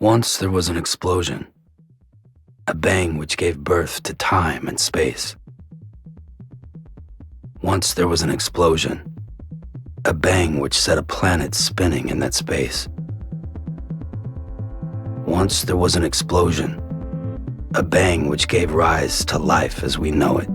Once there was an explosion, a bang which gave birth to time and space. Once there was an explosion, a bang which set a planet spinning in that space. Once there was an explosion, a bang which gave rise to life as we know it.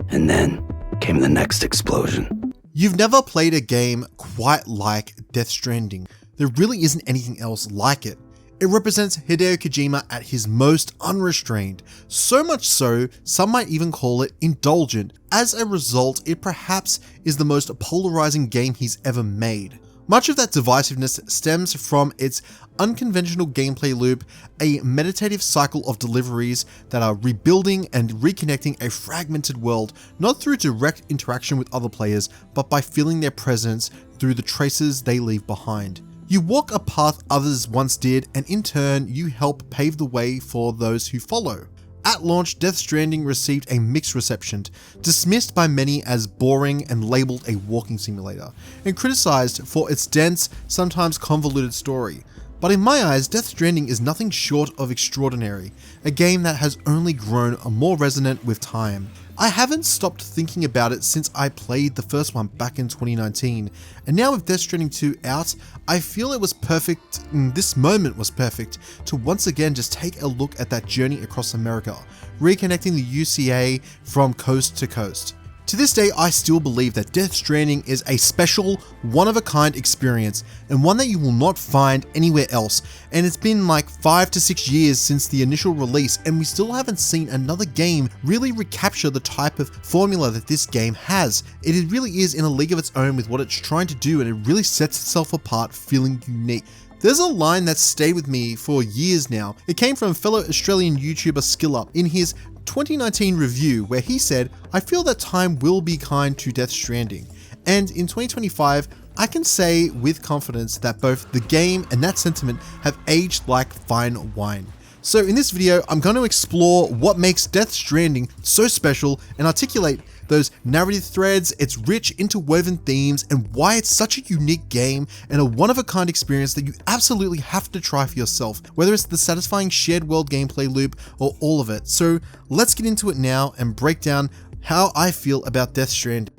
And then came the next explosion. You've never played a game quite like Death Stranding. There really isn't anything else like it. It represents Hideo Kojima at his most unrestrained, so much so, some might even call it indulgent. As a result, it perhaps is the most polarizing game he's ever made. Much of that divisiveness stems from its unconventional gameplay loop, a meditative cycle of deliveries that are rebuilding and reconnecting a fragmented world, not through direct interaction with other players, but by feeling their presence through the traces they leave behind. You walk a path others once did, and in turn, you help pave the way for those who follow. At launch, Death Stranding received a mixed reception, dismissed by many as boring and labelled a walking simulator, and criticised for its dense, sometimes convoluted story. But in my eyes, Death Stranding is nothing short of extraordinary, a game that has only grown more resonant with time. I haven't stopped thinking about it since I played the first one back in 2019, and now with Death Stranding 2 out, I feel it was perfect, this moment was perfect, to once again just take a look at that journey across America, reconnecting the UCA from coast to coast. To this day, I still believe that Death Stranding is a special, one-of-a-kind experience, and one that you will not find anywhere else, and it's been like 5 to 6 years since the initial release, and we still haven't seen another game really recapture the type of formula that this game has. It really is in a league of its own with what it's trying to do, and it really sets itself apart, feeling unique. There's a line that's stayed with me for years now. It came from fellow Australian YouTuber SkillUp in his 2019 review, where he said, "I feel that time will be kind to Death Stranding." And in 2025, I can say with confidence that both the game and that sentiment have aged like fine wine. So in this video, I'm going to explore what makes Death Stranding so special and articulate those narrative threads, its rich interwoven themes, and why it's such a unique game and a one-of-a-kind experience that you absolutely have to try for yourself, whether it's the satisfying shared world gameplay loop or all of it. So let's get into it now and break down how I feel about Death Stranding.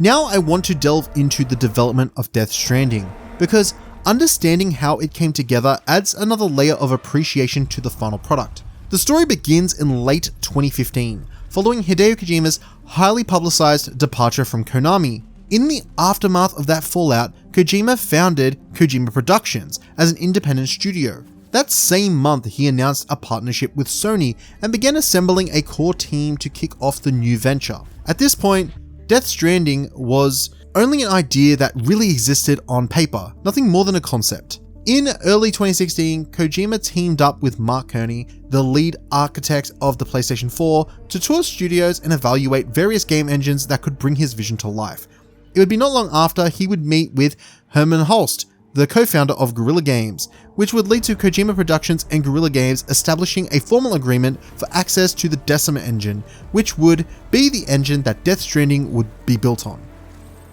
Now I want to delve into the development of Death Stranding, because understanding how it came together adds another layer of appreciation to the final product. The story begins in late 2015, following Hideo Kojima's highly publicized departure from Konami. In the aftermath of that fallout, Kojima founded Kojima Productions as an independent studio. That same month, he announced a partnership with Sony and began assembling a core team to kick off the new venture. At this point, Death Stranding was only an idea that really existed on paper, nothing more than a concept. In early 2016, Kojima teamed up with Mark Cerny, the lead architect of the PlayStation 4, to tour studios and evaluate various game engines that could bring his vision to life. It would be not long after he would meet with Herman Holst, the co-founder of Guerrilla Games, which would lead to Kojima Productions and Guerrilla Games establishing a formal agreement for access to the Decima engine, which would be the engine that Death Stranding would be built on.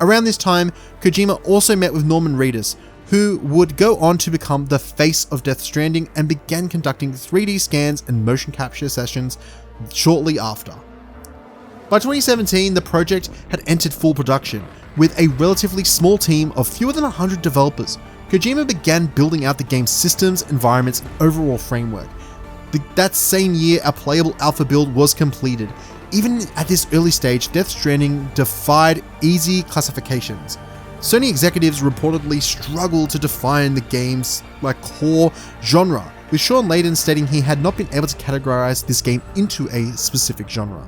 Around this time, Kojima also met with Norman Reedus, who would go on to become the face of Death Stranding and began conducting 3D scans and motion capture sessions shortly after. By 2017, the project had entered full production, with a relatively small team of fewer than 100 developers. Kojima began building out the game's systems, environments, and overall framework. That same year, a playable alpha build was completed. Even at this early stage, Death Stranding defied easy classifications. Sony executives reportedly struggled to define the game's core genre, with Sean Layden stating he had not been able to categorize this game into a specific genre.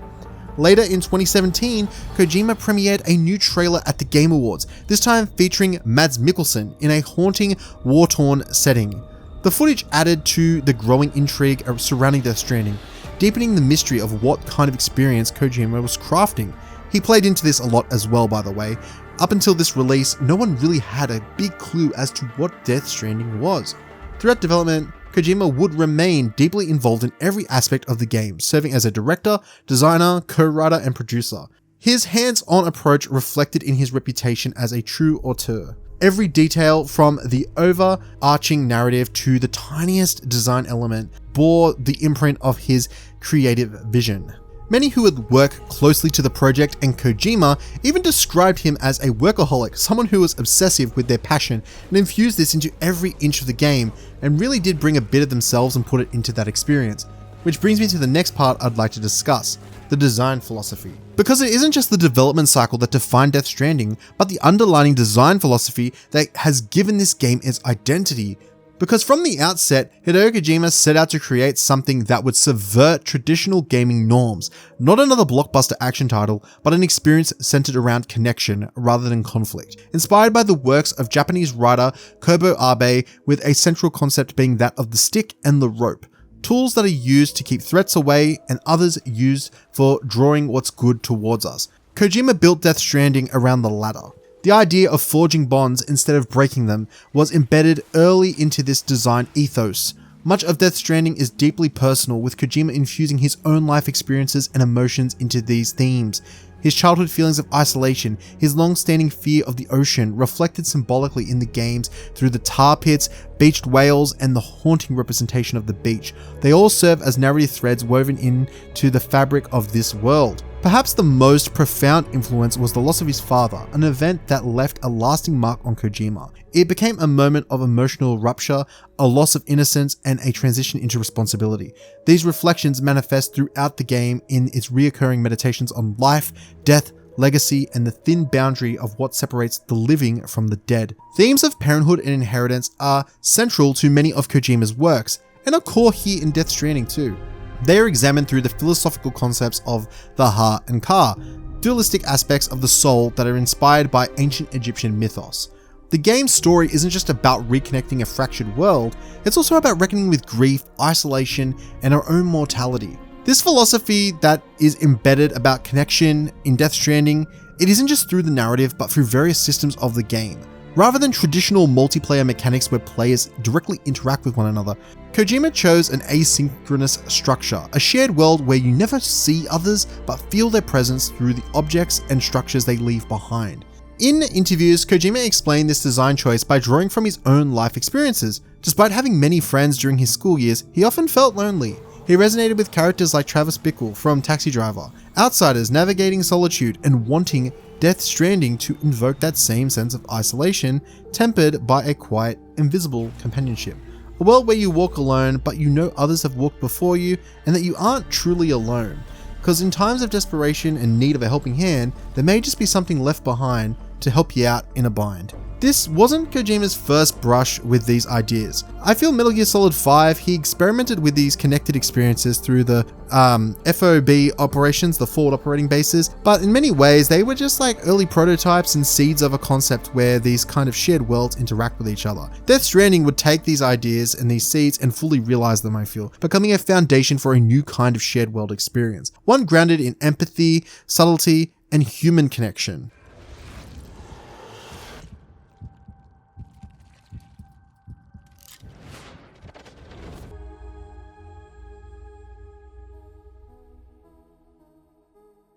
Later in 2017, Kojima premiered a new trailer at the Game Awards, this time featuring Mads Mikkelsen in a haunting, war-torn setting. The footage added to the growing intrigue surrounding Death Stranding, deepening the mystery of what kind of experience Kojima was crafting. He played into this a lot as well, by the way. Up until this release, no one really had a big clue as to what Death Stranding was. Throughout development, Kojima would remain deeply involved in every aspect of the game, serving as a director, designer, co-writer, and producer. His hands-on approach reflected in his reputation as a true auteur. Every detail from the overarching narrative to the tiniest design element bore the imprint of his creative vision. Many who would work closely to the project and Kojima even described him as a workaholic, someone who was obsessive with their passion and infused this into every inch of the game and really did bring a bit of themselves and put it into that experience. Which brings me to the next part I'd like to discuss, the design philosophy. Because it isn't just the development cycle that defined Death Stranding, but the underlying design philosophy that has given this game its identity. Because from the outset, Hideo Kojima set out to create something that would subvert traditional gaming norms. Not another blockbuster action title, but an experience centered around connection rather than conflict. Inspired by the works of Japanese writer Kobo Abe, with a central concept being that of the stick and the rope. Tools that are used to keep threats away and others used for drawing what's good towards us. Kojima built Death Stranding around the latter. The idea of forging bonds instead of breaking them was embedded early into this design ethos. Much of Death Stranding is deeply personal, with Kojima infusing his own life experiences and emotions into these themes. His childhood feelings of isolation, his long-standing fear of the ocean, reflected symbolically in the games through the tar pits, beached whales, and the haunting representation of the beach. They all serve as narrative threads woven into the fabric of this world. Perhaps the most profound influence was the loss of his father, an event that left a lasting mark on Kojima. It became a moment of emotional rupture, a loss of innocence, and a transition into responsibility. These reflections manifest throughout the game in its reoccurring meditations on life, death, legacy, and the thin boundary of what separates the living from the dead. Themes of parenthood and inheritance are central to many of Kojima's works, and are core here in Death Stranding too. They are examined through the philosophical concepts of the heart and ka, dualistic aspects of the soul that are inspired by ancient Egyptian mythos. The game's story isn't just about reconnecting a fractured world, it's also about reckoning with grief, isolation, and our own mortality. This philosophy that is embedded about connection in Death Stranding, it isn't just through the narrative but through various systems of the game. Rather than traditional multiplayer mechanics where players directly interact with one another, Kojima chose an asynchronous structure, a shared world where you never see others but feel their presence through the objects and structures they leave behind. In interviews, Kojima explained this design choice by drawing from his own life experiences. Despite having many friends during his school years, he often felt lonely. He resonated with characters like Travis Bickle from Taxi Driver, outsiders navigating solitude and wanting Death Stranding to invoke that same sense of isolation, tempered by a quiet, invisible companionship. A world where you walk alone, but you know others have walked before you, and that you aren't truly alone. Because in times of desperation and need of a helping hand, there may just be something left behind to help you out in a bind. This wasn't Kojima's first brush with these ideas. I feel Metal Gear Solid 5, he experimented with these connected experiences through the FOB operations, the forward operating bases, but in many ways they were just like early prototypes and seeds of a concept where these kind of shared worlds interact with each other. Death Stranding would take these ideas and these seeds and fully realize them, I feel, becoming a foundation for a new kind of shared world experience, one grounded in empathy, subtlety, and human connection.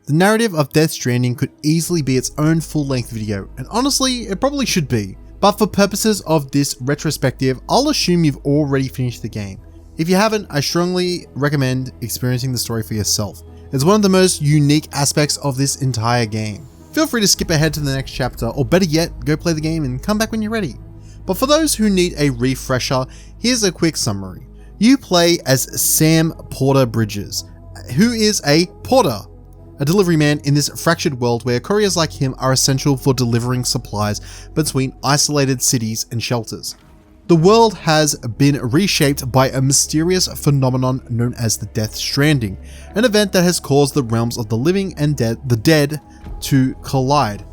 The narrative of Death Stranding could easily be its own full-length video, and honestly, it probably should be. But for purposes of this retrospective, I'll assume you've already finished the game. If you haven't, I strongly recommend experiencing the story for yourself. It's one of the most unique aspects of this entire game. Feel free to skip ahead to the next chapter, or better yet, go play the game and come back when you're ready. But for those who need a refresher, here's a quick summary. You play as Sam Porter Bridges, who is a porter, a delivery man in this fractured world where couriers like him are essential for delivering supplies between isolated cities and shelters. The world has been reshaped by a mysterious phenomenon known as the Death Stranding, an event that has caused the realms of the living and the dead to collide.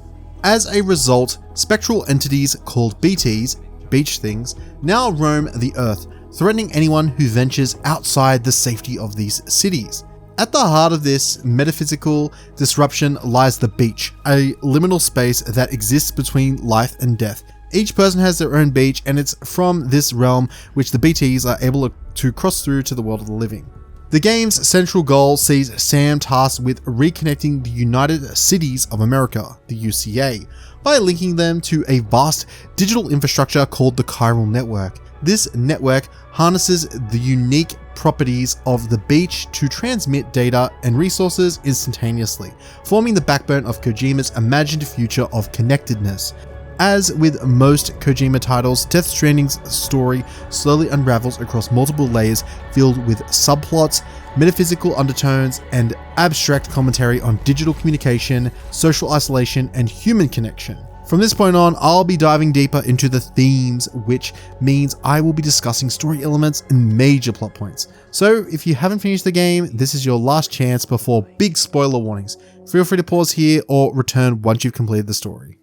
As a result, spectral entities called BTs, beach things, now roam the earth, threatening anyone who ventures outside the safety of these cities. At the heart of this metaphysical disruption lies the beach, a liminal space that exists between life and death. Each person has their own beach, and it's from this realm which the BTs are able to cross through to the world of the living. The game's central goal sees Sam tasked with reconnecting the United Cities of America, the UCA, by linking them to a vast digital infrastructure called the chiral network. This network harnesses the unique properties of the beach to transmit data and resources instantaneously, forming the backbone of Kojima's imagined future of connectedness. As with most Kojima titles, Death Stranding's story slowly unravels across multiple layers filled with subplots, metaphysical undertones, and abstract commentary on digital communication, social isolation, and human connection. From this point on, I'll be diving deeper into the themes, which means I will be discussing story elements and major plot points. So if you haven't finished the game, this is your last chance before big spoiler warnings. Feel free to pause here or return once you've completed the story.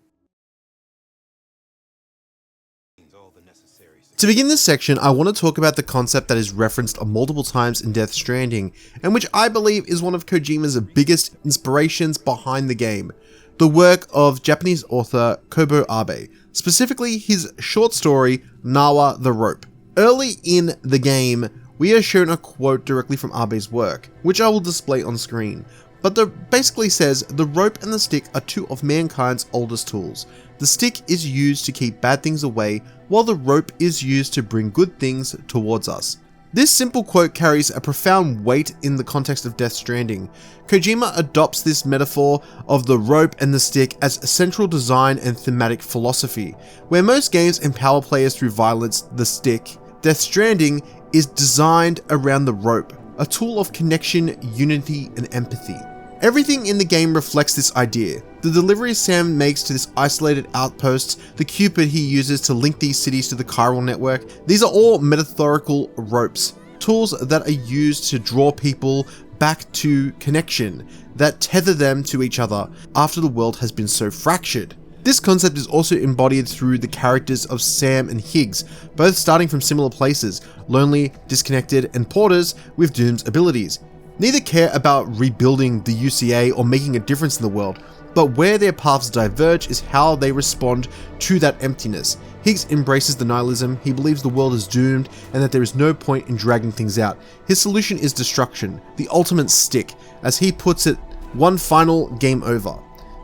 To begin this section, I want to talk about the concept that is referenced multiple times in Death Stranding, and which I believe is one of Kojima's biggest inspirations behind the game. The work of Japanese author Kobo Abe, specifically his short story, Nawa the Rope. Early in the game, we are shown a quote directly from Abe's work, which I will display on screen. But it basically says, "The rope and the stick are two of mankind's oldest tools. The stick is used to keep bad things away, while the rope is used to bring good things towards us." This simple quote carries a profound weight in the context of Death Stranding. Kojima adopts this metaphor of the rope and the stick as a central design and thematic philosophy. Where most games empower players through violence, the stick, Death Stranding is designed around the rope, a tool of connection, unity, and empathy. Everything in the game reflects this idea. The deliveries Sam makes to this isolated outposts, the Cupid he uses to link these cities to the chiral network, these are all metaphorical ropes, tools that are used to draw people back to connection, that tether them to each other after the world has been so fractured. This concept is also embodied through the characters of Sam and Higgs, both starting from similar places, lonely, disconnected, and porters with Doom's abilities. Neither care about rebuilding the UCA or making a difference in the world, but where their paths diverge is how they respond to that emptiness. Higgs embraces the nihilism, he believes the world is doomed and that there is no point in dragging things out. His solution is destruction, the ultimate stick, as he puts it, one final game over.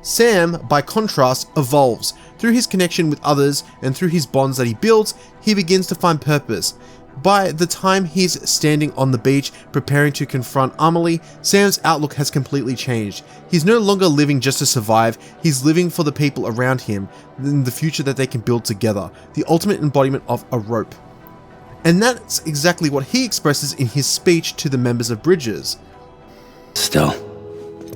Sam, by contrast, evolves. Through his connection with others and through his bonds that he builds, he begins to find purpose. By the time he's standing on the beach preparing to confront Amelie, Sam's outlook has completely changed. He's no longer living just to survive, he's living for the people around him, in the future that they can build together, the ultimate embodiment of a rope. And that's exactly what he expresses in his speech to the members of Bridges. Still,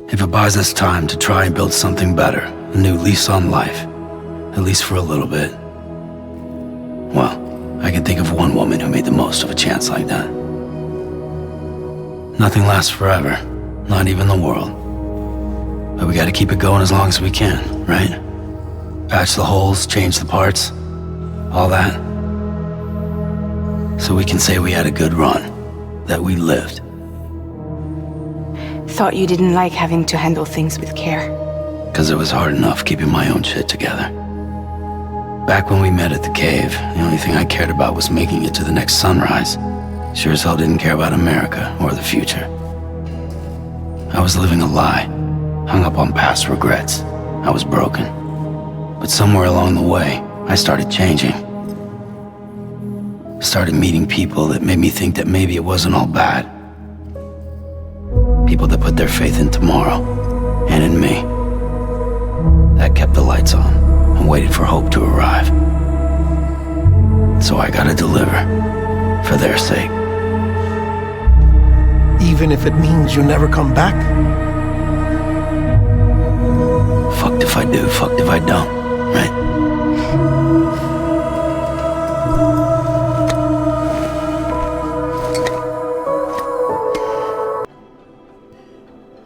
if it buys us time to try and build something better, a new lease on life, at least for a little bit, well, I can think of one woman who made the most of a chance like that. Nothing lasts forever, not even the world. But we gotta keep it going as long as we can, right? Patch the holes, change the parts, all that. So we can say we had a good run, that we lived. Thought you didn't like having to handle things with care. 'Cause it was hard enough keeping my own shit together. Back when we met at the cave, the only thing I cared about was making it to the next sunrise. Sure as hell didn't care about America or the future. I was living a lie, hung up on past regrets. I was broken. But somewhere along the way, I started changing. Started meeting people that made me think that maybe it wasn't all bad. People that put their faith in tomorrow, and in me. That kept the lights on and waited for hope to arrive. So I gotta deliver, for their sake. Even if it means you never come back? Fucked if I do, fucked if I don't, right?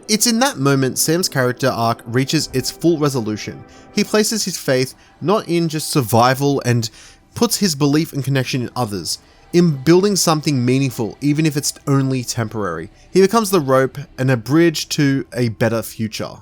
It's in that moment Sam's character arc reaches its full resolution. He places his faith not in just survival and puts his belief and connection in others, in building something meaningful even if it's only temporary. He becomes the rope and a bridge to a better future.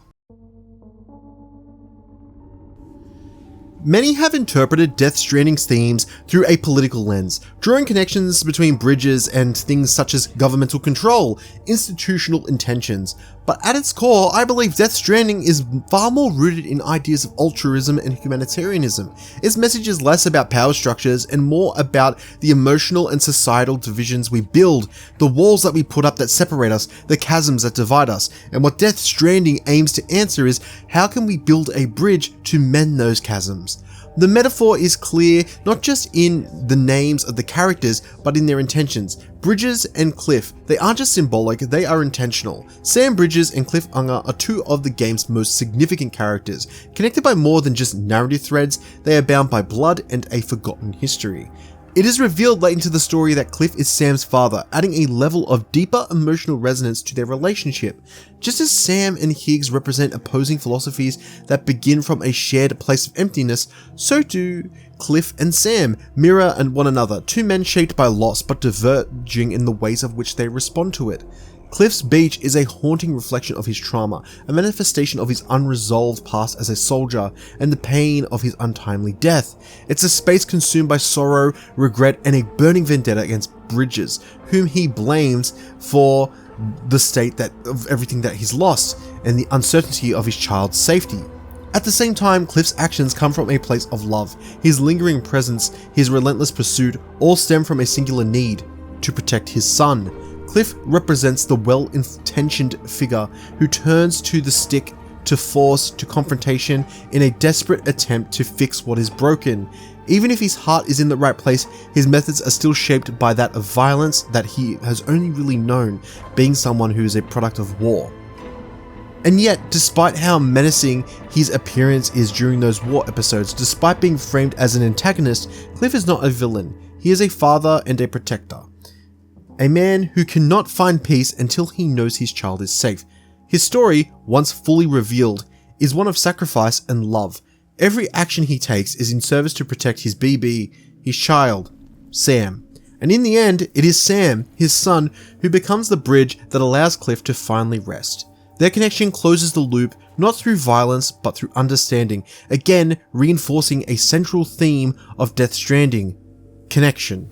Many have interpreted Death Stranding's themes through a political lens, drawing connections between bridges and things such as governmental control, institutional intentions. But at its core, I believe Death Stranding is far more rooted in ideas of altruism and humanitarianism. Its message is less about power structures and more about the emotional and societal divisions we build, the walls that we put up that separate us, the chasms that divide us. And what Death Stranding aims to answer is, how can we build a bridge to mend those chasms? The metaphor is clear not just in the names of the characters, but in their intentions. Bridges and Cliff, they aren't just symbolic, they are intentional. Sam Bridges and Cliff Unger are two of the game's most significant characters. Connected by more than just narrative threads, they are bound by blood and a forgotten history. It is revealed late into the story that Cliff is Sam's father, adding a level of deeper emotional resonance to their relationship. Just as Sam and Higgs represent opposing philosophies that begin from a shared place of emptiness, so do Cliff and Sam mirror one another, two men shaped by loss but diverging in the ways of which they respond to it. Cliff's beach is a haunting reflection of his trauma, a manifestation of his unresolved past as a soldier, and the pain of his untimely death. It's a space consumed by sorrow, regret, and a burning vendetta against Bridges, whom he blames for the state of everything that he's lost, and the uncertainty of his child's safety. At the same time, Cliff's actions come from a place of love. His lingering presence, his relentless pursuit, all stem from a singular need: to protect his son. Cliff represents the well-intentioned figure who turns to the stick, to force, to confrontation in a desperate attempt to fix what is broken. Even if his heart is in the right place, his methods are still shaped by that of violence that he has only really known, being someone who is a product of war. And yet, despite how menacing his appearance is during those war episodes, despite being framed as an antagonist, Cliff is not a villain. He is a father and a protector. A man who cannot find peace until he knows his child is safe. His story, once fully revealed, is one of sacrifice and love. Every action he takes is in service to protect his BB, his child, Sam. And in the end, it is Sam, his son, who becomes the bridge that allows Cliff to finally rest. Their connection closes the loop, not through violence, but through understanding, again reinforcing a central theme of Death Stranding: connection.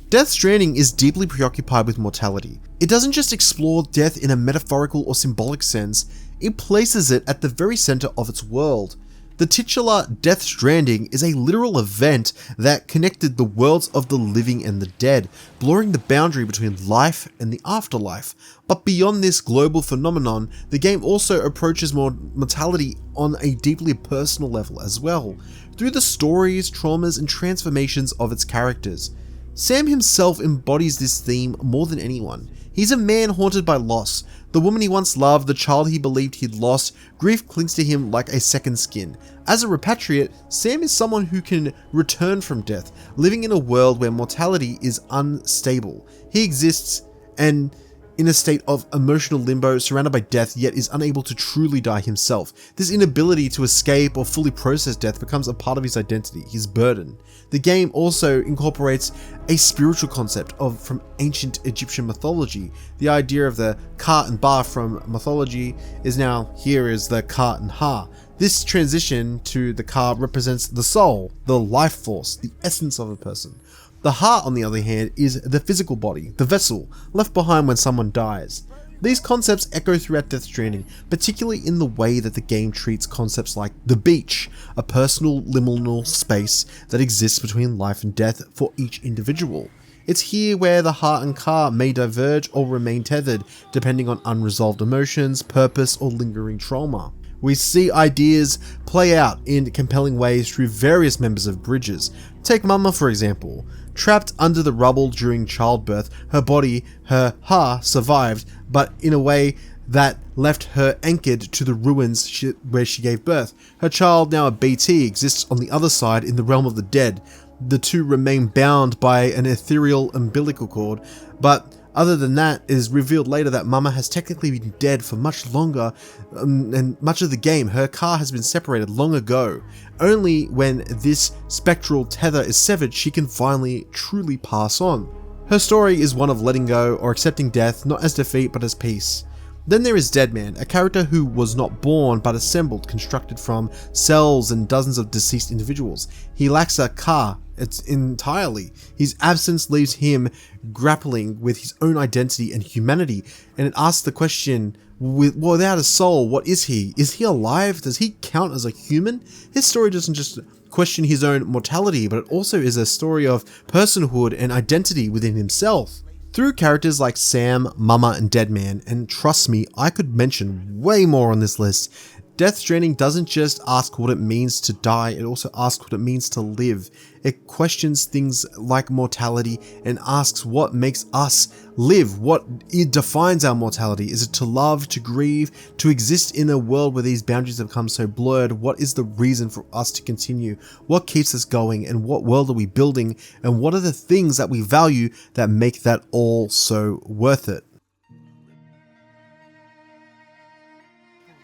Death Stranding is deeply preoccupied with mortality. It doesn't just explore death in a metaphorical or symbolic sense, it places it at the very center of its world. The titular Death Stranding is a literal event that connected the worlds of the living and the dead, blurring the boundary between life and the afterlife. But beyond this global phenomenon, the game also approaches mortality on a deeply personal level as well, through the stories, traumas, and transformations of its characters. Sam himself embodies this theme more than anyone. He's a man haunted by loss. The woman he once loved, the child he believed he'd lost, grief clings to him like a second skin. As a repatriate, Sam is someone who can return from death, living in a world where mortality is unstable. He exists and in a state of emotional limbo, surrounded by death, yet is unable to truly die himself. This inability to escape or fully process death becomes a part of his identity, his burden. The game also incorporates a spiritual concept from ancient Egyptian mythology. The idea of the Ka and Ba from mythology is now here is the Ka and Ha. This transition to the Ka represents the soul, the life force, the essence of a person. The heart, on the other hand, is the physical body, the vessel, left behind when someone dies. These concepts echo throughout Death Stranding, particularly in the way that the game treats concepts like the beach, a personal liminal space that exists between life and death for each individual. It's here where the heart and Ka may diverge or remain tethered, depending on unresolved emotions, purpose, or lingering trauma. We see ideas play out in compelling ways through various members of Bridges. Take Mama for example. Trapped under the rubble during childbirth, her body, her Ha, survived, but in a way that left her anchored to the ruins where she gave birth. Her child, now a BT, exists on the other side in the realm of the dead. The two remain bound by an ethereal umbilical cord, but other than that, it is revealed later that Mama has technically been dead for much longer, and much of the game, her Ka has been separated long ago. Only when this spectral tether is severed, she can finally truly pass on. Her story is one of letting go or accepting death, not as defeat but as peace. Then there is Deadman, a character who was not born but assembled, constructed from cells and dozens of deceased individuals. He lacks a car, it's entirely. His absence leaves him grappling with his own identity and humanity, and it asks the question, without a soul, what is he? Is he alive? Does he count as a human? His story doesn't just question his own mortality, but it also is a story of personhood and identity within himself. Through characters like Sam, Mama, and Deadman, and trust me, I could mention way more on this list, Death Stranding doesn't just ask what it means to die, it also asks what it means to live. It questions things like mortality and asks what makes us live, what defines our mortality. Is it to love, to grieve, to exist in a world where these boundaries have become so blurred? What is the reason for us to continue? What keeps us going, and what world are we building, and what are the things that we value that make that all so worth it?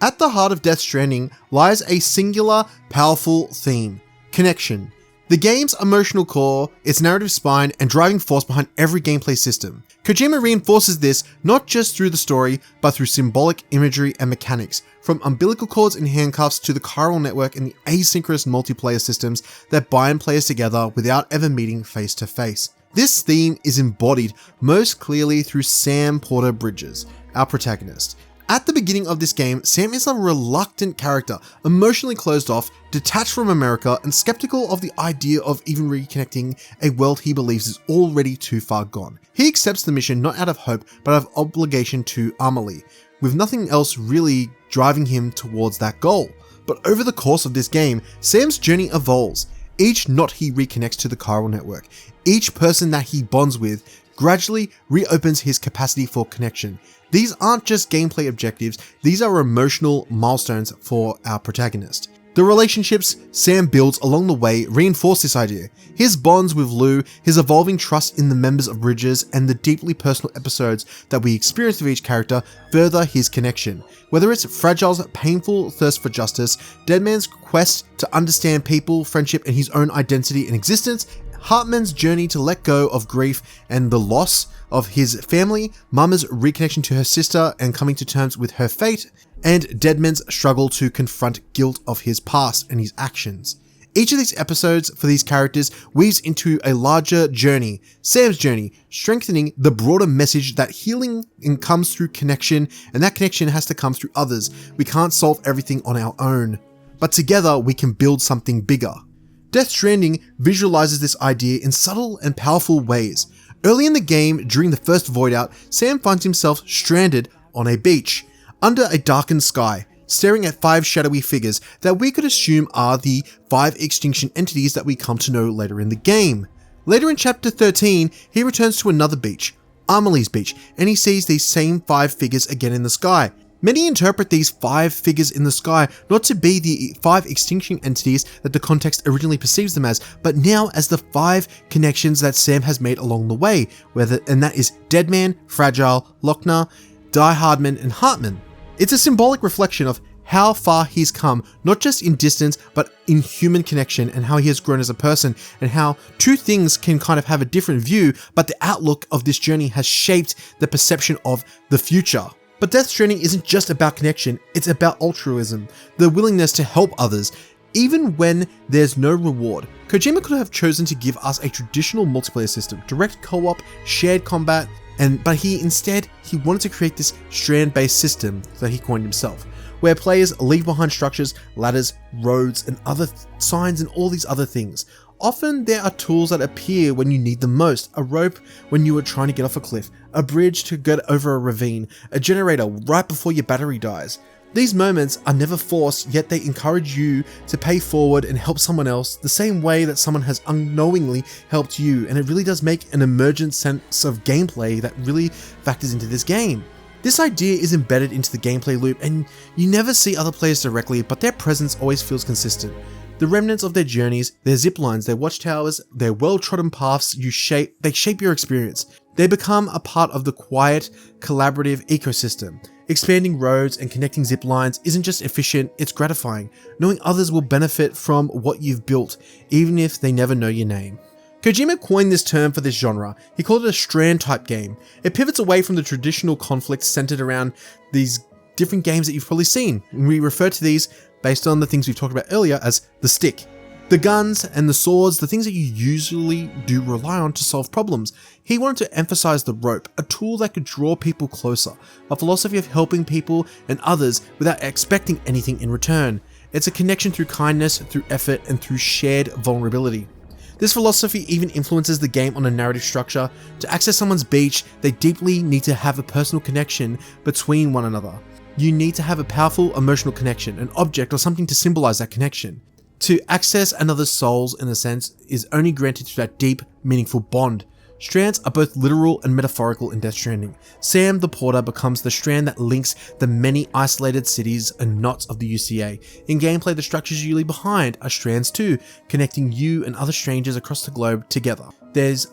At the heart of Death Stranding lies a singular, powerful theme: connection. The game's emotional core, its narrative spine, and driving force behind every gameplay system. Kojima reinforces this not just through the story, but through symbolic imagery and mechanics, from umbilical cords and handcuffs to the chiral network and the asynchronous multiplayer systems that bind players together without ever meeting face to face. This theme is embodied most clearly through Sam Porter Bridges, our protagonist. At the beginning of this game, Sam is a reluctant character, emotionally closed off, detached from America, and skeptical of the idea of even reconnecting a world he believes is already too far gone. He accepts the mission not out of hope, but out of obligation to Amelie, with nothing else really driving him towards that goal. But over the course of this game, Sam's journey evolves. Each knot he reconnects to the chiral network, each person that he bonds with, gradually reopens his capacity for connection. These aren't just gameplay objectives, these are emotional milestones for our protagonist. The relationships Sam builds along the way reinforce this idea. His bonds with Lou, his evolving trust in the members of Bridges, and the deeply personal episodes that we experience with each character further his connection. Whether it's Fragile's painful thirst for justice, Deadman's quest to understand people, friendship, and his own identity and existence, Hartman's journey to let go of grief and the loss of his family, Mama's reconnection to her sister and coming to terms with her fate, and Deadman's struggle to confront guilt of his past and his actions. Each of these episodes for these characters weaves into a larger journey, Sam's journey, strengthening the broader message that healing comes through connection, and that connection has to come through others. We can't solve everything on our own, but together we can build something bigger. Death Stranding visualizes this idea in subtle and powerful ways. Early in the game, during the first void out, Sam finds himself stranded on a beach, under a darkened sky, staring at 5 shadowy figures that we could assume are the 5 extinction entities that we come to know later in the game. Later in chapter 13, he returns to another beach, Amelie's beach, and he sees these same 5 figures again in the sky. Many interpret these 5 figures in the sky not to be the 5 extinction entities that the context originally perceives them as, but now as the 5 connections that Sam has made along the way, and that is Deadman, Fragile, Lochner, Die Hardman, and Hartman. It's a symbolic reflection of how far he's come, not just in distance, but in human connection, and how he has grown as a person, and how two things can kind of have a different view, but the outlook of this journey has shaped the perception of the future. But Death Stranding isn't just about connection, it's about altruism, the willingness to help others, even when there's no reward. Kojima could have chosen to give us a traditional multiplayer system, direct co-op, shared combat, but he wanted to create this Strand-based system that he coined himself, where players leave behind structures, ladders, roads, and other signs and all these other things. Often there are tools that appear when you need them most: a rope when you are trying to get off a cliff, a bridge to get over a ravine, a generator right before your battery dies. These moments are never forced, yet they encourage you to pay forward and help someone else the same way that someone has unknowingly helped you, and it really does make an emergent sense of gameplay that really factors into this game. This idea is embedded into the gameplay loop, and you never see other players directly, but their presence always feels consistent. The remnants of their journeys, their zip lines, their watchtowers, their well-trodden paths, they shape your experience. They become a part of the quiet, collaborative ecosystem. Expanding roads and connecting zip lines isn't just efficient, it's gratifying, knowing others will benefit from what you've built, even if they never know your name. Kojima coined this term for this genre. He called it a Strand type game. It pivots away from the traditional conflicts centered around these different games that you've probably seen. We refer to these, based on the things we've talked about earlier, as the stick. The guns and the swords, the things that you usually do rely on to solve problems. He wanted to emphasize the rope, a tool that could draw people closer, a philosophy of helping people and others without expecting anything in return. It's a connection through kindness, through effort, and through shared vulnerability. This philosophy even influences the game on a narrative structure. To access someone's beach, they deeply need to have a personal connection between one another. You need to have a powerful emotional connection, an object or something to symbolize that connection. To access another's souls, in a sense, is only granted through that deep, meaningful bond. Strands are both literal and metaphorical in Death Stranding. Sam the Porter becomes the strand that links the many isolated cities and knots of the UCA. In gameplay, the structures you leave behind are strands too, connecting you and other strangers across the globe together. There's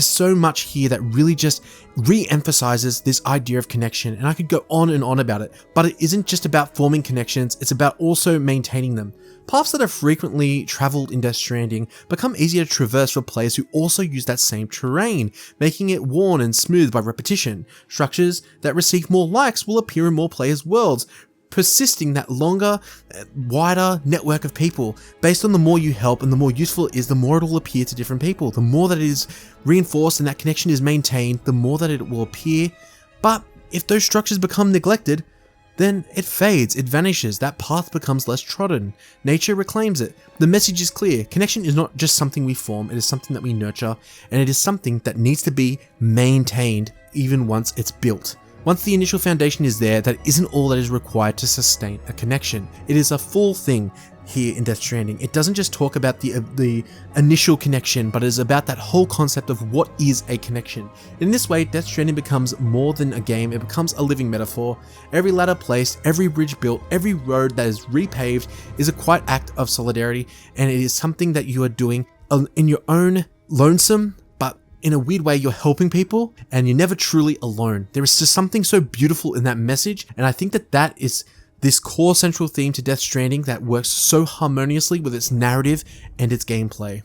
so much here that really just re-emphasizes this idea of connection, and I could go on and on about it, but it isn't just about forming connections, it's about also maintaining them. Paths that are frequently traveled in Death Stranding become easier to traverse for players who also use that same terrain, making it worn and smooth by repetition. Structures that receive more likes will appear in more players' worlds, persisting that longer, wider network of people. Based on the more you help and the more useful it is, the more it will appear to different people. The more that it is reinforced and that connection is maintained, the more that it will appear. But if those structures become neglected, then it fades, it vanishes, that path becomes less trodden. Nature reclaims it. The message is clear. Connection is not just something we form, it is something that we nurture, and it is something that needs to be maintained even once it's built. Once the initial foundation is there, that isn't all that is required to sustain a connection. It is a full thing here in Death Stranding. It doesn't just talk about the initial connection, but it is about that whole concept of what is a connection. In this way, Death Stranding becomes more than a game, it becomes a living metaphor. Every ladder placed, every bridge built, every road that is repaved is a quiet act of solidarity, and it is something that you are doing in your own lonesome, but in a weird way, you're helping people, and you're never truly alone. There is just something so beautiful in that message, and I think that is this core central theme to Death Stranding that works so harmoniously with its narrative and its gameplay.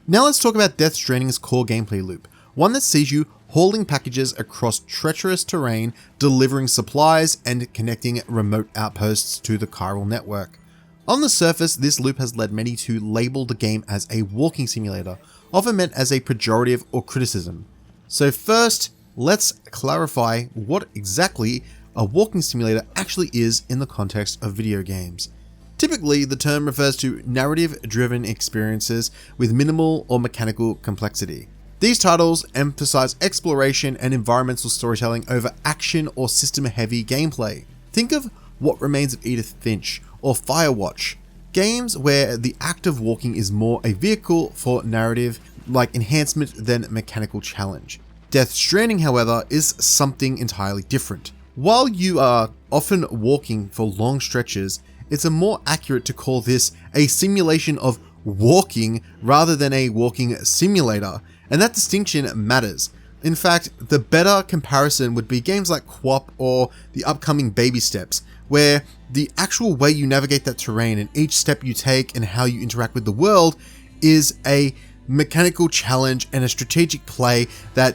Now let's talk about Death Stranding's core gameplay loop, one that sees you hauling packages across treacherous terrain, delivering supplies, and connecting remote outposts to the chiral network. On the surface, this loop has led many to label the game as a walking simulator, often meant as a pejorative or criticism. So first, let's clarify what exactly a walking simulator actually is in the context of video games. Typically, the term refers to narrative-driven experiences with minimal or mechanical complexity. These titles emphasize exploration and environmental storytelling over action or system-heavy gameplay. Think of What Remains of Edith Finch or Firewatch, games where the act of walking is more a vehicle for narrative like enhancement than mechanical challenge. Death Stranding, however, is something entirely different. While you are often walking for long stretches, it's more accurate to call this a simulation of walking rather than a walking simulator, and that distinction matters. In fact, the better comparison would be games like QWOP or the upcoming Baby Steps, where the actual way you navigate that terrain and each step you take and how you interact with the world is a mechanical challenge and a strategic play that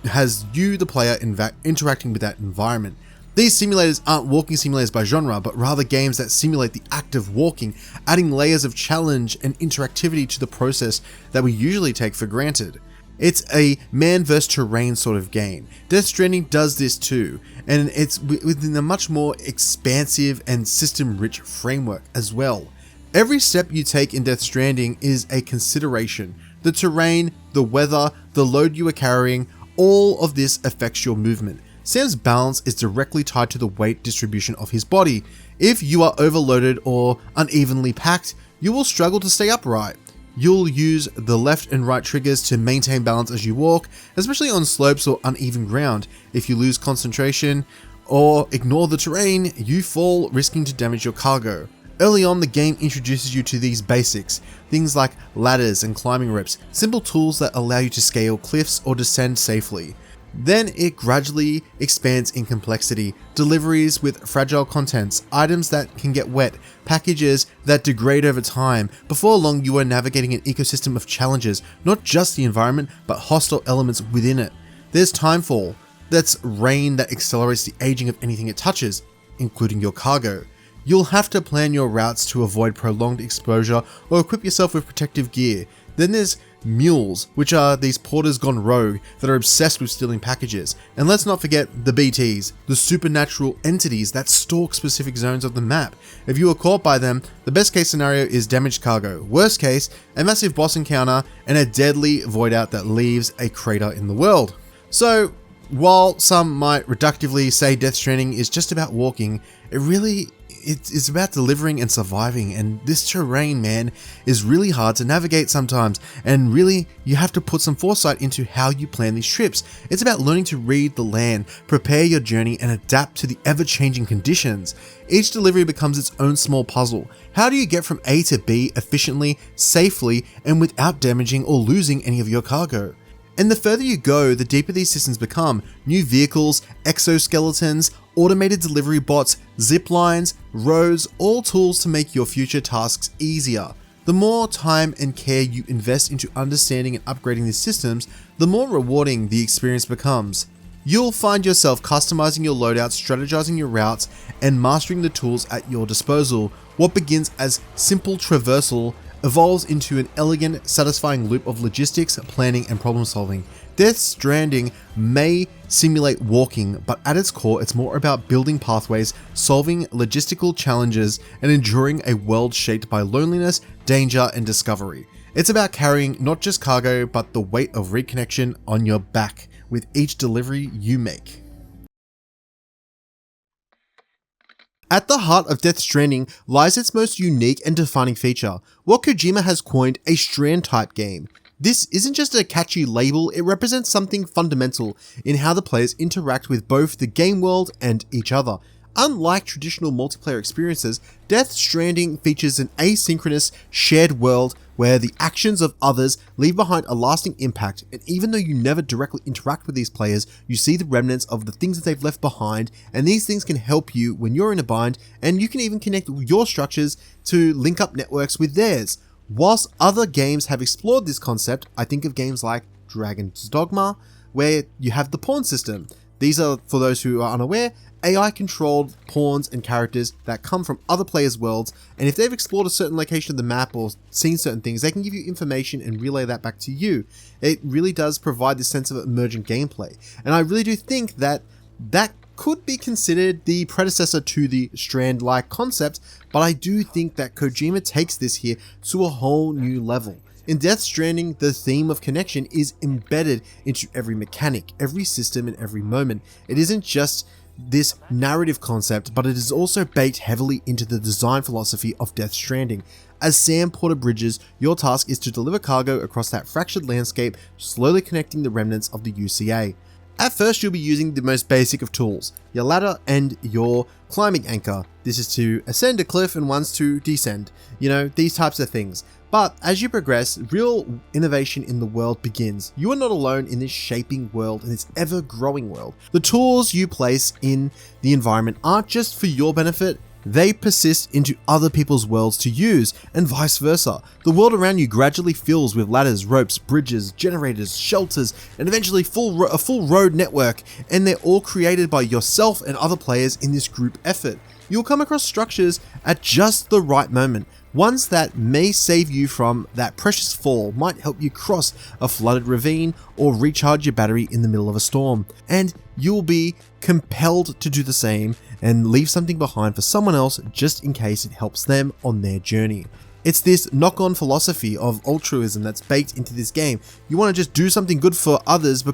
has you, the player, interacting with that environment. These simulators aren't walking simulators by genre, but rather games that simulate the act of walking, adding layers of challenge and interactivity to the process that we usually take for granted. It's a man vs terrain sort of game. Death Stranding does this too, and it's within a much more expansive and system-rich framework as well. Every step you take in Death Stranding is a consideration. The terrain, the weather, the load you are carrying, all of this affects your movement. Sam's balance is directly tied to the weight distribution of his body. If you are overloaded or unevenly packed, you will struggle to stay upright. You'll use the left and right triggers to maintain balance as you walk, especially on slopes or uneven ground. If you lose concentration or ignore the terrain, you fall, risking to damage your cargo. Early on, the game introduces you to these basics, things like ladders and climbing ropes, simple tools that allow you to scale cliffs or descend safely. Then it gradually expands in complexity, deliveries with fragile contents, items that can get wet, packages that degrade over time. Before long, you are navigating an ecosystem of challenges, not just the environment, but hostile elements within it. There's timefall, that's rain that accelerates the aging of anything it touches, including your cargo. You'll have to plan your routes to avoid prolonged exposure or equip yourself with protective gear. Then there's mules, which are these porters gone rogue that are obsessed with stealing packages. And let's not forget the BTs, the supernatural entities that stalk specific zones of the map. If you are caught by them, the best case scenario is damaged cargo. Worst case, a massive boss encounter and a deadly void out that leaves a crater in the world. So, while some might reductively say Death Stranding is just about walking, it's about delivering and surviving, and this terrain, man, is really hard to navigate sometimes, and really you have to put some foresight into how you plan these trips. It's about learning to read the land, prepare your journey, and adapt to the ever-changing conditions. Each delivery becomes its own small puzzle. How do you get from A to B efficiently, safely, and without damaging or losing any of your cargo? And the further you go, the deeper these systems become. New vehicles, exoskeletons, automated delivery bots, zip lines, roads, all tools to make your future tasks easier. The more time and care you invest into understanding and upgrading these systems, the more rewarding the experience becomes. You'll find yourself customizing your loadouts, strategizing your routes, and mastering the tools at your disposal. What begins as simple traversal evolves into an elegant, satisfying loop of logistics, planning, and problem solving. Death Stranding may simulate walking, but at its core, it's more about building pathways, solving logistical challenges, and enduring a world shaped by loneliness, danger, and discovery. It's about carrying not just cargo, but the weight of reconnection on your back with each delivery you make. At the heart of Death Stranding lies its most unique and defining feature, what Kojima has coined a Strand-type game. This isn't just a catchy label, it represents something fundamental in how the players interact with both the game world and each other. Unlike traditional multiplayer experiences, Death Stranding features an asynchronous, shared world where the actions of others leave behind a lasting impact, and even though you never directly interact with these players, you see the remnants of the things that they've left behind, and these things can help you when you're in a bind, and you can even connect your structures to link up networks with theirs. Whilst other games have explored this concept, I think of games like Dragon's Dogma, where you have the pawn system. These are, for those who are unaware, AI-controlled pawns and characters that come from other players' worlds, and if they've explored a certain location of the map or seen certain things, they can give you information and relay that back to you. It really does provide this sense of emergent gameplay, and I really do think that that could be considered the predecessor to the Strand-like concept, but I do think that Kojima takes this here to a whole new level. In Death Stranding, the theme of connection is embedded into every mechanic, every system, and every moment. It isn't just this narrative concept, but it is also baked heavily into the design philosophy of Death Stranding. As Sam Porter Bridges, your task is to deliver cargo across that fractured landscape, slowly connecting the remnants of the UCA. At first, you'll be using the most basic of tools, your ladder and your climbing anchor. This is to ascend a cliff and one's to descend, these types of things. But as you progress, real innovation in the world begins. You are not alone in this shaping world, and this ever-growing world. The tools you place in the environment aren't just for your benefit, they persist into other people's worlds to use, and vice versa. The world around you gradually fills with ladders, ropes, bridges, generators, shelters, and eventually a full road network, and they're all created by yourself and other players in this group effort. You'll come across structures at just the right moment. Ones that may save you from that precious fall, might help you cross a flooded ravine or recharge your battery in the middle of a storm. And you'll be compelled to do the same and leave something behind for someone else just in case it helps them on their journey. It's this knock-on philosophy of altruism that's baked into this game. You want to just do something good for others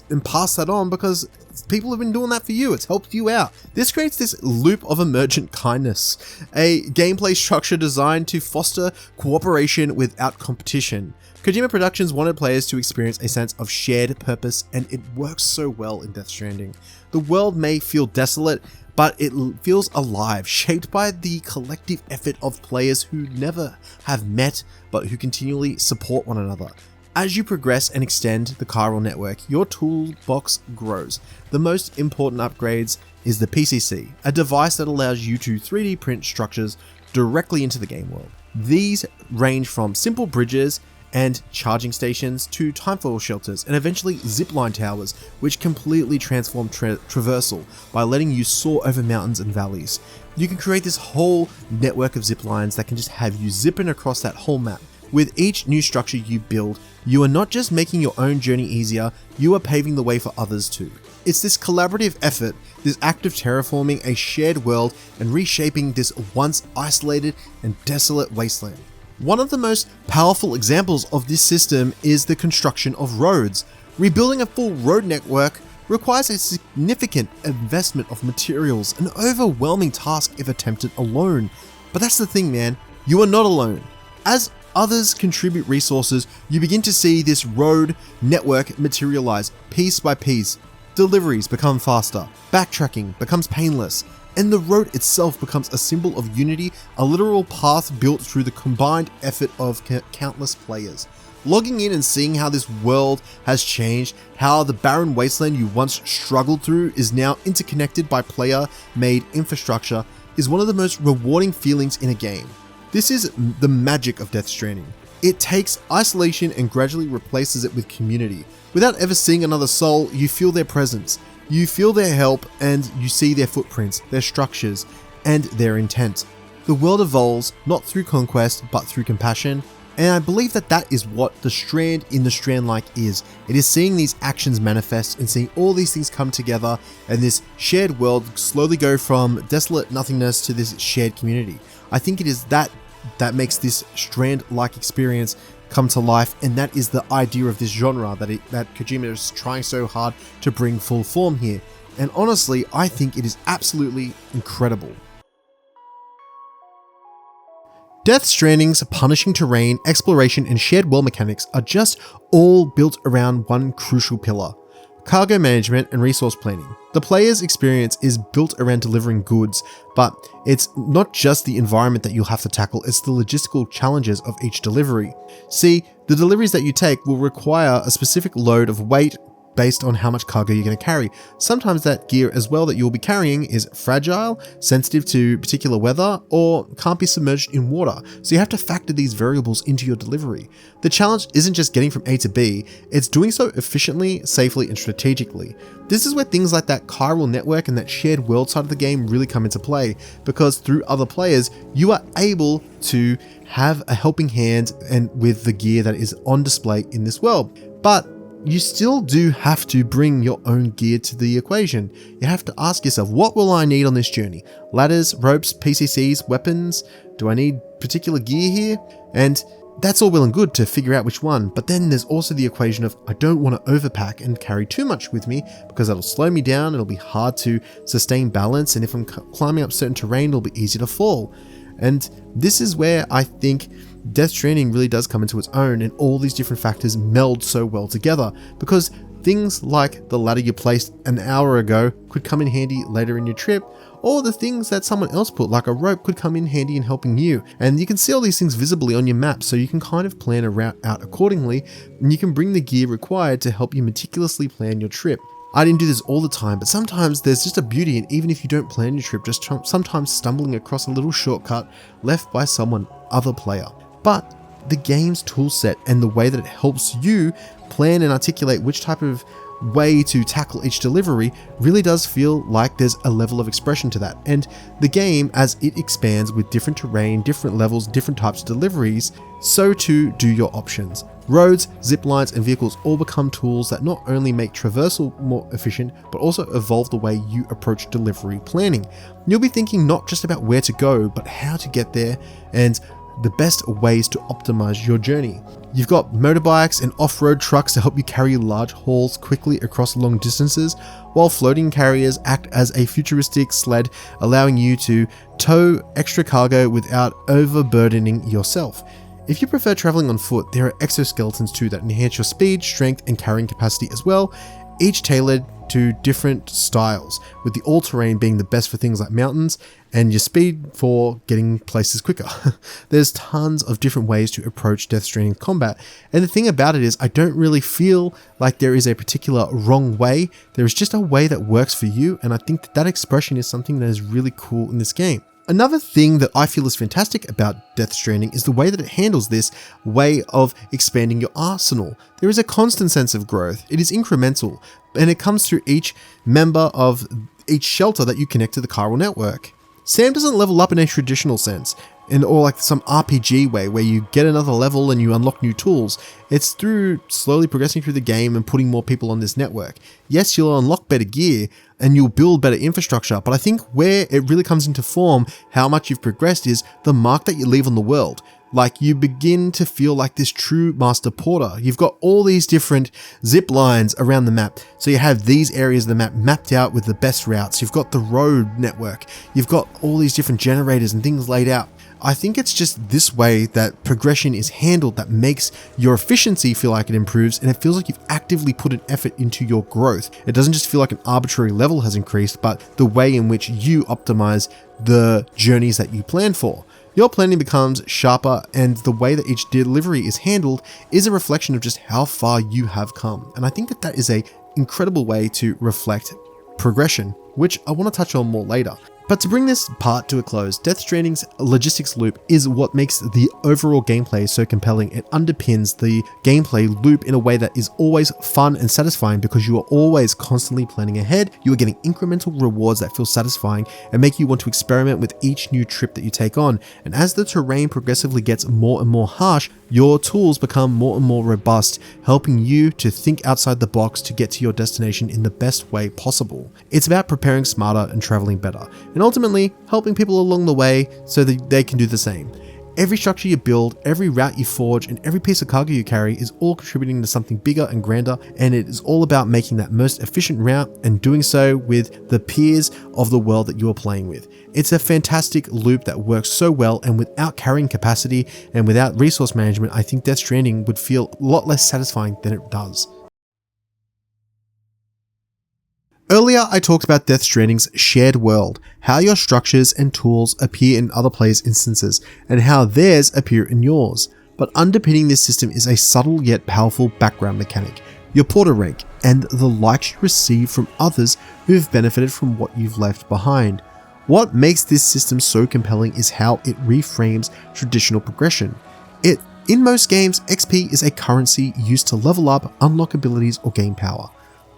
and pass that on because people have been doing that for you. It's helped you out. This creates this loop of emergent kindness, a gameplay structure designed to foster cooperation without competition. Kojima Productions wanted players to experience a sense of shared purpose, and it works so well in Death Stranding. The world may feel desolate, but it feels alive, shaped by the collective effort of players who never have met, but who continually support one another. As you progress and extend the chiral network, your toolbox grows. The most important upgrades is the PCC, a device that allows you to 3D print structures directly into the game world. These range from simple bridges and charging stations to timefall shelters and eventually zipline towers, which completely transform traversal by letting you soar over mountains and valleys. You can create this whole network of ziplines that can just have you zipping across that whole map. With each new structure you build, you are not just making your own journey easier, you are paving the way for others too. It's this collaborative effort, this act of terraforming a shared world and reshaping this once isolated and desolate wasteland. One of the most powerful examples of this system is the construction of roads. Rebuilding a full road network requires a significant investment of materials, an overwhelming task if attempted alone. But that's the thing, man, you are not alone. As others contribute resources, you begin to see this road network materialize piece by piece. Deliveries become faster, backtracking becomes painless, and the road itself becomes a symbol of unity, a literal path built through the combined effort of countless players. Logging in and seeing how this world has changed, how the barren wasteland you once struggled through is now interconnected by player-made infrastructure, is one of the most rewarding feelings in a game. This is the magic of Death Stranding. It takes isolation and gradually replaces it with community. Without ever seeing another soul, you feel their presence. You feel their help and you see their footprints, their structures, and their intent. The world evolves not through conquest, but through compassion, and I believe that that is what the Strand in the Strand-like is. It is seeing these actions manifest and seeing all these things come together and this shared world slowly go from desolate nothingness to this shared community. I think it is that makes this Strand-like experience come to life, and that is the idea of this genre that Kojima is trying so hard to bring full form here. And honestly, I think it is absolutely incredible. Death Stranding's punishing terrain, exploration, and shared world mechanics are just all built around one crucial pillar: cargo management and resource planning. The player's experience is built around delivering goods, but it's not just the environment that you'll have to tackle, it's the logistical challenges of each delivery. See, the deliveries that you take will require a specific load of weight based on how much cargo you're going to carry. Sometimes that gear as well that you'll be carrying is fragile, sensitive to particular weather, or can't be submerged in water. So you have to factor these variables into your delivery. The challenge isn't just getting from A to B, it's doing so efficiently, safely, and strategically. This is where things like that chiral network and that shared world side of the game really come into play, because through other players, you are able to have a helping hand and with the gear that is on display in this world. But you still do have to bring your own gear to the equation. You have to ask yourself, what will I need on this journey? Ladders, ropes, PCCs, weapons? Do I need particular gear here? And that's all well and good to figure out which one, but then there's also the equation of I don't want to overpack and carry too much with me because that'll slow me down, it'll be hard to sustain balance, and if I'm climbing up certain terrain, it'll be easy to fall. And this is where I think Death Stranding really does come into its own, and all these different factors meld so well together, because things like the ladder you placed an hour ago could come in handy later in your trip, or the things that someone else put, like a rope, could come in handy in helping you. And you can see all these things visibly on your map, so you can kind of plan a route out accordingly, and you can bring the gear required to help you meticulously plan your trip. I didn't do this all the time, but sometimes there's just a beauty in, even if you don't plan your trip, just sometimes stumbling across a little shortcut left by other player. But the game's toolset and the way that it helps you plan and articulate which type of way to tackle each delivery really does feel like there's a level of expression to that. And the game, as it expands with different terrain, different levels, different types of deliveries, so too do your options. Roads, zip lines, and vehicles all become tools that not only make traversal more efficient, but also evolve the way you approach delivery planning. You'll be thinking not just about where to go, but how to get there, and the best ways to optimize your journey. You've got motorbikes and off-road trucks to help you carry large hauls quickly across long distances, while floating carriers act as a futuristic sled, allowing you to tow extra cargo without overburdening yourself. If you prefer traveling on foot, there are exoskeletons too that enhance your speed, strength, and carrying capacity as well, each tailored to different styles, with the all-terrain being the best for things like mountains and your speed for getting places quicker. There's tons of different ways to approach Death Stranding combat, and the thing about it is I don't really feel like there is a particular wrong way. There is just a way that works for you, and I think that expression is something that is really cool in this game. Another thing that I feel is fantastic about Death Stranding is the way that it handles this way of expanding your arsenal. There is a constant sense of growth. It is incremental, and it comes through each member of each shelter that you connect to the chiral network. Sam doesn't level up in a traditional sense, or like some RPG way where you get another level and you unlock new tools. It's through slowly progressing through the game and putting more people on this network. Yes, you'll unlock better gear and you'll build better infrastructure, but I think where it really comes into form, how much you've progressed, is the mark that you leave on the world. Like, you begin to feel like this true master porter. You've got all these different zip lines around the map. So you have these areas of the map mapped out with the best routes. You've got the road network. You've got all these different generators and things laid out. I think it's just this way that progression is handled that makes your efficiency feel like it improves, and it feels like you've actively put an effort into your growth. It doesn't just feel like an arbitrary level has increased, but the way in which you optimize the journeys that you plan for. Your planning becomes sharper, and the way that each delivery is handled is a reflection of just how far you have come. And I think that that is an incredible way to reflect progression, which I want to touch on more later. But to bring this part to a close, Death Stranding's logistics loop is what makes the overall gameplay so compelling. It underpins the gameplay loop in a way that is always fun and satisfying because you are always constantly planning ahead. You are getting incremental rewards that feel satisfying and make you want to experiment with each new trip that you take on. And as the terrain progressively gets more and more harsh, your tools become more and more robust, helping you to think outside the box to get to your destination in the best way possible. It's about preparing smarter and traveling better, and ultimately helping people along the way so that they can do the same. Every structure you build, every route you forge, and every piece of cargo you carry is all contributing to something bigger and grander, and it is all about making that most efficient route and doing so with the peers of the world that you are playing with. It's a fantastic loop that works so well, and without carrying capacity and without resource management, I think Death Stranding would feel a lot less satisfying than it does. Earlier, I talked about Death Stranding's shared world, how your structures and tools appear in other players' instances, and how theirs appear in yours. But underpinning this system is a subtle yet powerful background mechanic, your porter rank, and the likes you receive from others who have benefited from what you've left behind. What makes this system so compelling is how it reframes traditional progression. In most games, XP is a currency used to level up, unlock abilities, or gain power.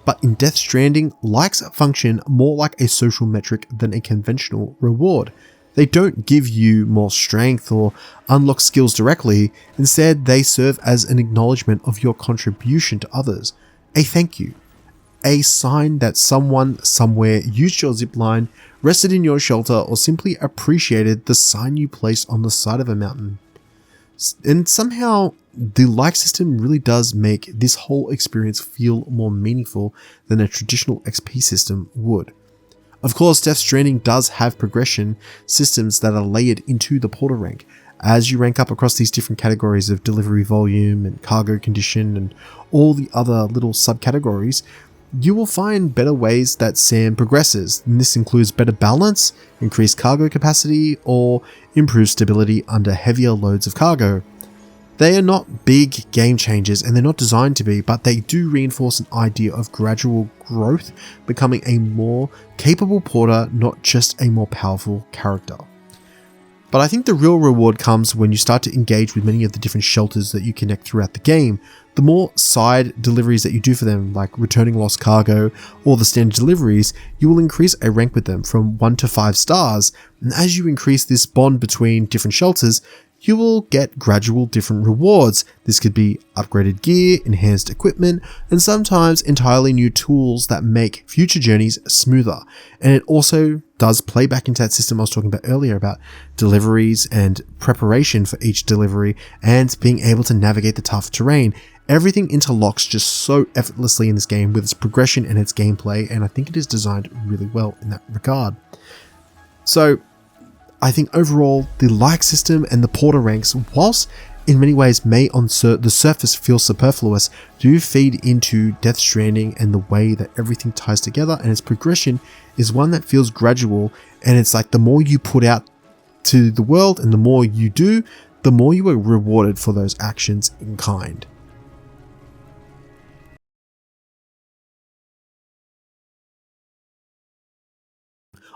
But in Death Stranding, likes function more like a social metric than a conventional reward. They don't give you more strength or unlock skills directly. Instead, they serve as an acknowledgement of your contribution to others. A thank you. A sign that someone somewhere used your zipline, rested in your shelter, or simply appreciated the sign you placed on the side of a mountain. And somehow, the like system really does make this whole experience feel more meaningful than a traditional XP system would. Of course, Death Stranding does have progression systems that are layered into the porter rank. As you rank up across these different categories of delivery volume and cargo condition and all the other little subcategories, you will find better ways that Sam progresses, and this includes better balance, increased cargo capacity, or improved stability under heavier loads of cargo. They are not big game changers, and they're not designed to be, but they do reinforce an idea of gradual growth, becoming a more capable porter, not just a more powerful character. But I think the real reward comes when you start to engage with many of the different shelters that you connect throughout the game. The more side deliveries that you do for them, like returning lost cargo or the standard deliveries, you will increase a rank with them from 1 to 5 stars. And as you increase this bond between different shelters, you will get gradual different rewards. This could be upgraded gear, enhanced equipment, and sometimes entirely new tools that make future journeys smoother. And it also does play back into that system I was talking about earlier about deliveries and preparation for each delivery and being able to navigate the tough terrain. Everything interlocks just so effortlessly in this game with its progression and its gameplay, and I think it is designed really well in that regard. So I think overall, the like system and the porter ranks, whilst in many ways may on the surface feel superfluous, do feed into Death Stranding and the way that everything ties together, and its progression is one that feels gradual, and it's like the more you put out to the world and the more you do, the more you are rewarded for those actions in kind.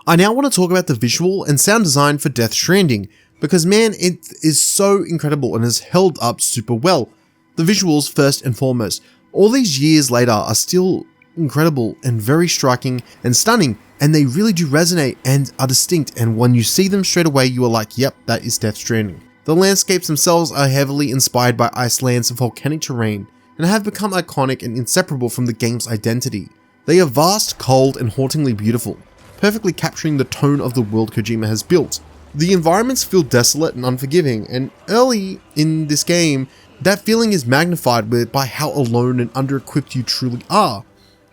I now want to talk about the visual and sound design for Death Stranding, because man, it is so incredible and has held up super well. The visuals first and foremost, all these years later are still incredible and very striking and stunning, and they really do resonate and are distinct, and when you see them straight away you are like, yep, that is Death Stranding. The landscapes themselves are heavily inspired by Iceland's volcanic terrain and have become iconic and inseparable from the game's identity. They are vast, cold, and hauntingly beautiful, perfectly capturing the tone of the world Kojima has built. The environments feel desolate and unforgiving, and early in this game, that feeling is magnified by how alone and under-equipped you truly are.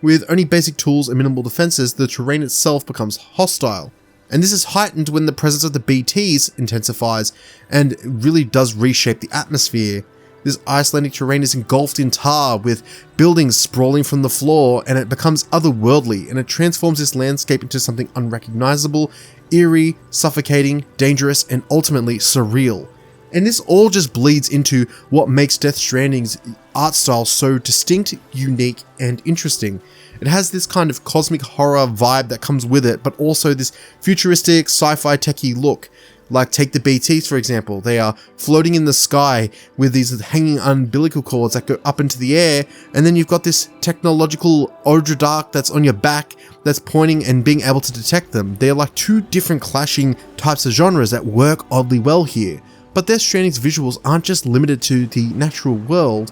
With only basic tools and minimal defenses, the terrain itself becomes hostile. And this is heightened when the presence of the BTs intensifies and really does reshape the atmosphere. This Icelandic terrain is engulfed in tar, with buildings sprawling from the floor, and it becomes otherworldly, and it transforms this landscape into something unrecognizable, eerie, suffocating, dangerous, and ultimately surreal. And this all just bleeds into what makes Death Stranding's art style so distinct, unique, and interesting. It has this kind of cosmic horror vibe that comes with it, but also this futuristic sci-fi techie look. Like take the BTs for example, they are floating in the sky with these hanging umbilical cords that go up into the air, and then you've got this technological Odra that's on your back that's pointing and being able to detect them. They're like two different clashing types of genres that work oddly well here. But Death Stranding's visuals aren't just limited to the natural world,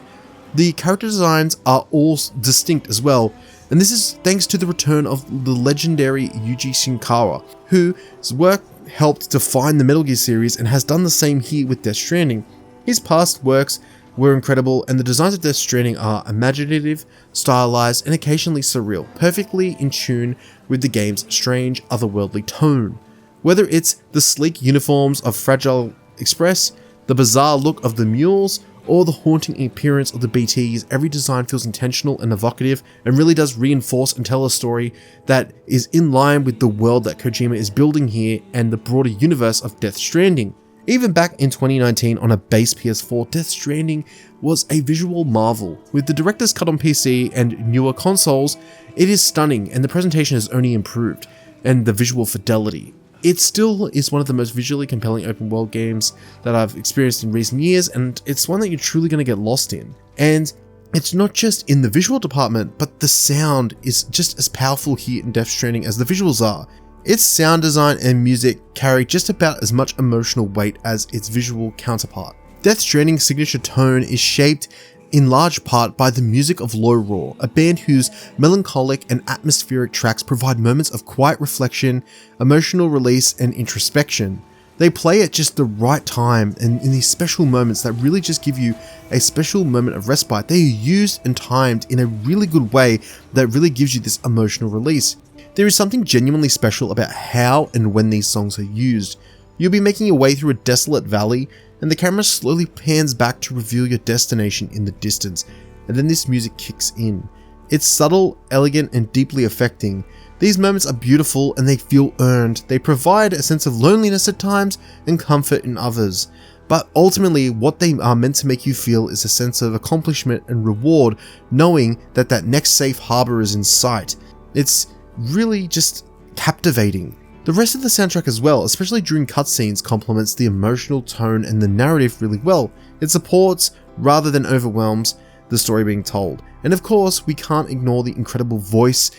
the character designs are all distinct as well, and this is thanks to the return of the legendary Yuji Shinkawa, whose work helped define the Metal Gear series and has done the same here with Death Stranding. His past works were incredible, and the designs of Death Stranding are imaginative, stylized, and occasionally surreal, perfectly in tune with the game's strange, otherworldly tone. Whether it's the sleek uniforms of Fragile Express, the bizarre look of the mules, or the haunting appearance of the BTs, every design feels intentional and evocative and really does reinforce and tell a story that is in line with the world that Kojima is building here and the broader universe of Death Stranding. Even back in 2019 on a base PS4, Death Stranding was a visual marvel. With the director's cut on PC and newer consoles, it is stunning, and the presentation has only improved, and the visual fidelity. It still is one of the most visually compelling open world games that I've experienced in recent years, and it's one that you're truly going to get lost in. And it's not just in the visual department, but the sound is just as powerful here in Death Stranding as the visuals are. Its sound design and music carry just about as much emotional weight as its visual counterpart. Death Stranding's signature tone is shaped in large part by the music of Low Roar, a band whose melancholic and atmospheric tracks provide moments of quiet reflection, emotional release, and introspection. They play at just the right time and in these special moments that really just give you a special moment of respite. They are used and timed in a really good way that really gives you this emotional release. There is something genuinely special about how and when these songs are used. You'll be making your way through a desolate valley, and the camera slowly pans back to reveal your destination in the distance, and then this music kicks in. It's subtle, elegant, and deeply affecting. These moments are beautiful and they feel earned. They provide a sense of loneliness at times and comfort in others. But ultimately, what they are meant to make you feel is a sense of accomplishment and reward, knowing that that next safe harbor is in sight. It's really just captivating. The rest of the soundtrack as well, especially during cutscenes, complements the emotional tone and the narrative really well. It supports, rather than overwhelms, the story being told. And of course, we can't ignore the incredible voice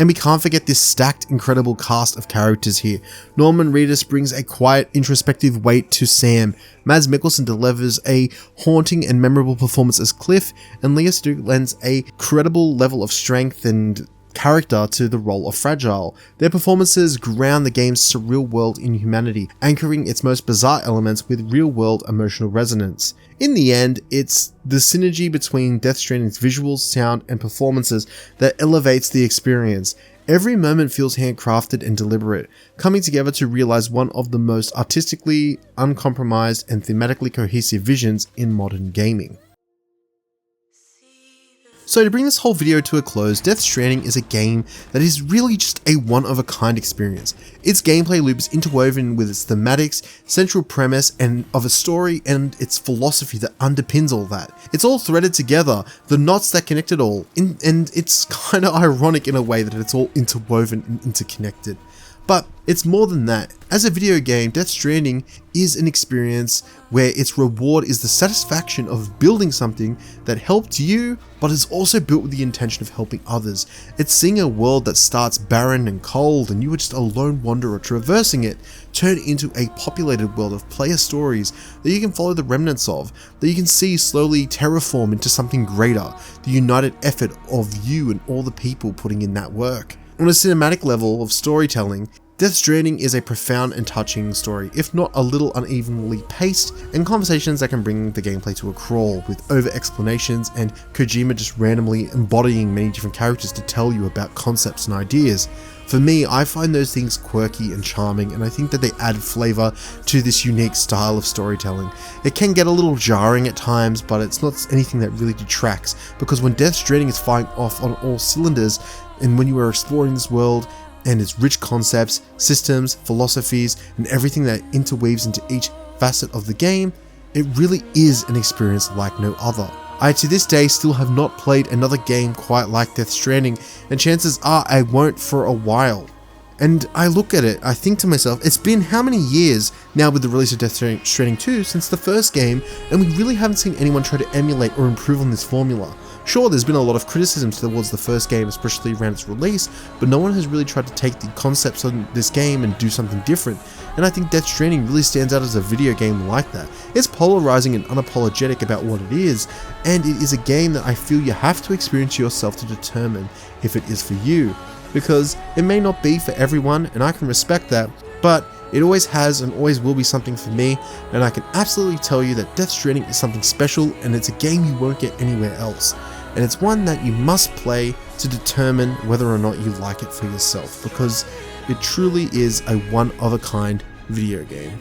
And we can't forget this stacked, incredible cast of characters here. Norman Reedus brings a quiet, introspective weight to Sam. Mads Mikkelsen delivers a haunting and memorable performance as Cliff, and Leah Stuck lends a credible level of strength and character to the role of Fragile. Their performances ground the game's surreal world in humanity, anchoring its most bizarre elements with real-world emotional resonance. In the end, it's the synergy between Death Stranding's visuals, sound, and performances that elevates the experience. Every moment feels handcrafted and deliberate, coming together to realize one of the most artistically uncompromised and thematically cohesive visions in modern gaming. So to bring this whole video to a close, Death Stranding is a game that is really just a one-of-a-kind experience. Its gameplay loop is interwoven with its thematics, central premise, and of a story and its philosophy that underpins all that. It's all threaded together, the knots that connect it all, and it's kind of ironic in a way that it's all interwoven and interconnected. But it's more than that. As a video game, Death Stranding is an experience where its reward is the satisfaction of building something that helped you, but is also built with the intention of helping others. It's seeing a world that starts barren and cold and you were just a lone wanderer traversing it, turn into a populated world of player stories that you can follow the remnants of, that you can see slowly terraform into something greater, the united effort of you and all the people putting in that work. On a cinematic level of storytelling, Death Stranding is a profound and touching story, if not a little unevenly paced, and conversations that can bring the gameplay to a crawl, with over-explanations and Kojima just randomly embodying many different characters to tell you about concepts and ideas. For me, I find those things quirky and charming, and I think that they add flavour to this unique style of storytelling. It can get a little jarring at times, but it's not anything that really detracts, because when Death Stranding is firing off on all cylinders, and when you are exploring this world and its rich concepts, systems, philosophies, and everything that interweaves into each facet of the game, it really is an experience like no other. I to this day still have not played another game quite like Death Stranding, and chances are I won't for a while. And I look at it, I think to myself, it's been how many years now with the release of Death Stranding 2 since the first game, and we really haven't seen anyone try to emulate or improve on this formula. Sure, there's been a lot of criticism towards the first game, especially around its release, but no one has really tried to take the concepts of this game and do something different, and I think Death Stranding really stands out as a video game like that. It's polarizing and unapologetic about what it is, and it is a game that I feel you have to experience yourself to determine if it is for you, because it may not be for everyone, and I can respect that, but it always has and always will be something for me, and I can absolutely tell you that Death Stranding is something special, and it's a game you won't get anywhere else. And it's one that you must play to determine whether or not you like it for yourself, because it truly is a one-of-a-kind video game.